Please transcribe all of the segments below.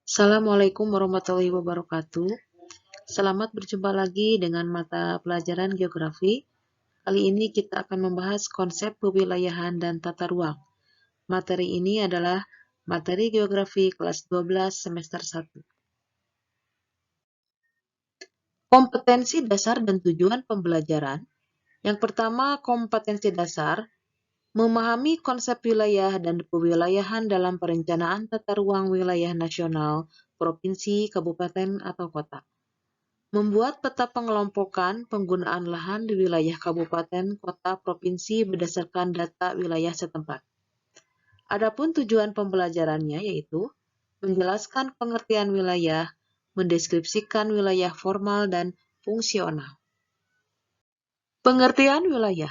Assalamualaikum warahmatullahi wabarakatuh. Selamat berjumpa lagi dengan mata pelajaran geografi. Kali ini kita akan membahas konsep kewilayahan dan tata ruang. Materi ini adalah materi geografi kelas 12 semester 1. Kompetensi dasar dan tujuan pembelajaran. Yang pertama, kompetensi dasar, memahami konsep wilayah dan kewilayahan dalam perencanaan tata ruang wilayah nasional, provinsi, kabupaten, atau kota. Membuat peta pengelompokan penggunaan lahan di wilayah kabupaten, kota, provinsi berdasarkan data wilayah setempat. Adapun tujuan pembelajarannya yaitu menjelaskan pengertian wilayah, mendeskripsikan wilayah formal dan fungsional. Pengertian wilayah.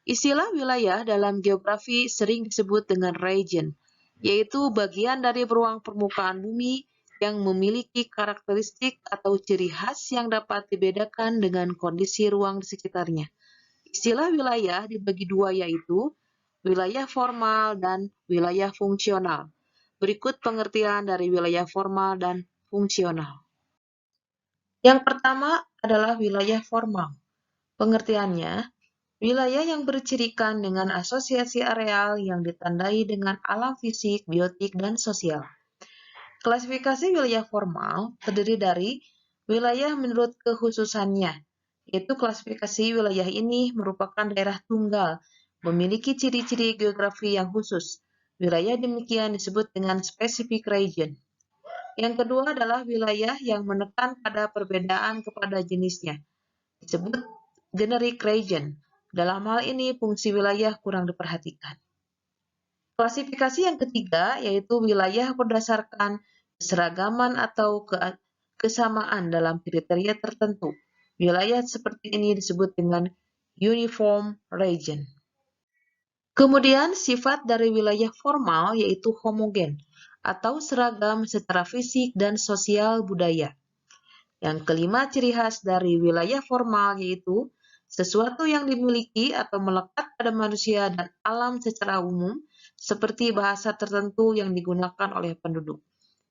Istilah wilayah dalam geografi sering disebut dengan region, yaitu bagian dari ruang permukaan bumi yang memiliki karakteristik atau ciri khas yang dapat dibedakan dengan kondisi ruang di sekitarnya. Istilah wilayah dibagi dua yaitu wilayah formal dan wilayah fungsional. Berikut pengertian dari wilayah formal dan fungsional. Yang pertama adalah wilayah formal. Pengertiannya, wilayah yang bercirikan dengan asosiasi areal yang ditandai dengan alam fisik, biotik, dan sosial. Klasifikasi wilayah formal terdiri dari wilayah menurut kekhususannya, yaitu klasifikasi wilayah ini merupakan daerah tunggal, memiliki ciri-ciri geografi yang khusus. Wilayah demikian disebut dengan specific region. Yang kedua adalah wilayah yang menekan pada perbedaan kepada jenisnya, disebut generic region. Dalam hal ini, fungsi wilayah kurang diperhatikan. Klasifikasi yang ketiga yaitu wilayah berdasarkan keseragaman atau kesamaan dalam kriteria tertentu. Wilayah seperti ini disebut dengan uniform region. Kemudian sifat dari wilayah formal yaitu homogen atau seragam secara fisik dan sosial budaya. Yang kelima ciri khas dari wilayah formal yaitu sesuatu yang dimiliki atau melekat pada manusia dan alam secara umum, seperti bahasa tertentu yang digunakan oleh penduduk.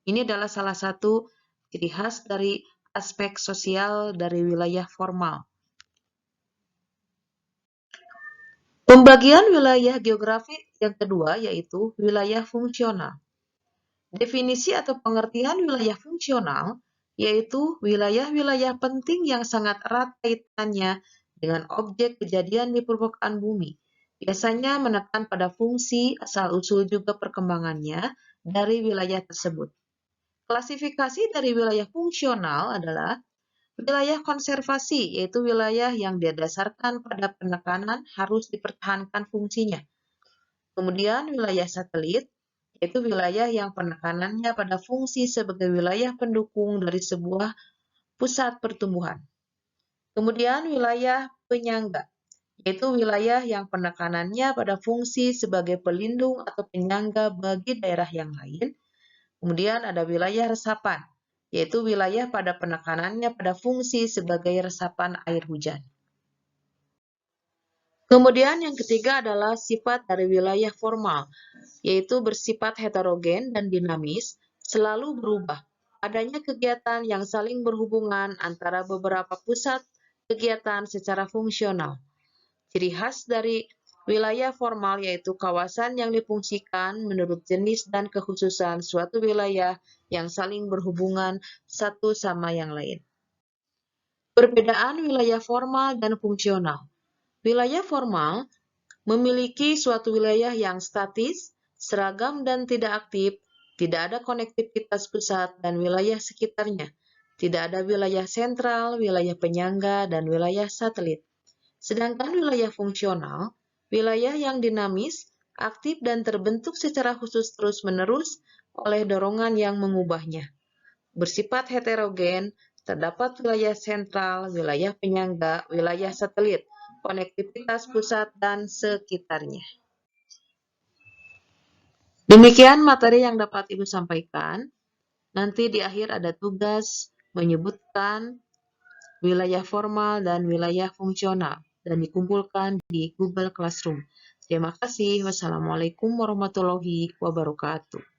Ini adalah salah satu ciri khas dari aspek sosial dari wilayah formal. Pembagian wilayah geografi yang kedua yaitu wilayah fungsional. Definisi atau pengertian wilayah fungsional yaitu wilayah-wilayah penting yang sangat erat kaitannya dengan objek kejadian di permukaan bumi. Biasanya menekan pada fungsi, asal-usul juga perkembangannya dari wilayah tersebut. Klasifikasi dari wilayah fungsional adalah wilayah konservasi, yaitu wilayah yang didasarkan pada penekanan harus dipertahankan fungsinya. Kemudian wilayah satelit, yaitu wilayah yang penekanannya pada fungsi sebagai wilayah pendukung dari sebuah pusat pertumbuhan. Kemudian wilayah penyangga, yaitu wilayah yang penekanannya pada fungsi sebagai pelindung atau penyangga bagi daerah yang lain. Kemudian ada wilayah resapan, yaitu wilayah pada penekanannya pada fungsi sebagai resapan air hujan. Kemudian yang ketiga adalah sifat dari wilayah formal, yaitu bersifat heterogen dan dinamis, selalu berubah. Adanya kegiatan yang saling berhubungan antara beberapa pusat kegiatan secara fungsional. Ciri khas dari wilayah formal yaitu kawasan yang difungsikan menurut jenis dan kekhususan suatu wilayah yang saling berhubungan satu sama yang lain. Perbedaan wilayah formal dan fungsional. Wilayah formal memiliki suatu wilayah yang statis, seragam dan tidak aktif, tidak ada konektivitas pusat dan wilayah sekitarnya. Tidak ada wilayah sentral, wilayah penyangga, dan wilayah satelit. Sedangkan wilayah fungsional, wilayah yang dinamis, aktif dan terbentuk secara khusus terus-menerus oleh dorongan yang mengubahnya. Bersifat heterogen, terdapat wilayah sentral, wilayah penyangga, wilayah satelit, konektivitas pusat, dan sekitarnya. Demikian materi yang dapat Ibu sampaikan. Nanti di akhir ada tugas menyebutkan wilayah formal dan wilayah fungsional dan dikumpulkan di Google Classroom. Terima kasih. Wassalamualaikum warahmatullahi wabarakatuh.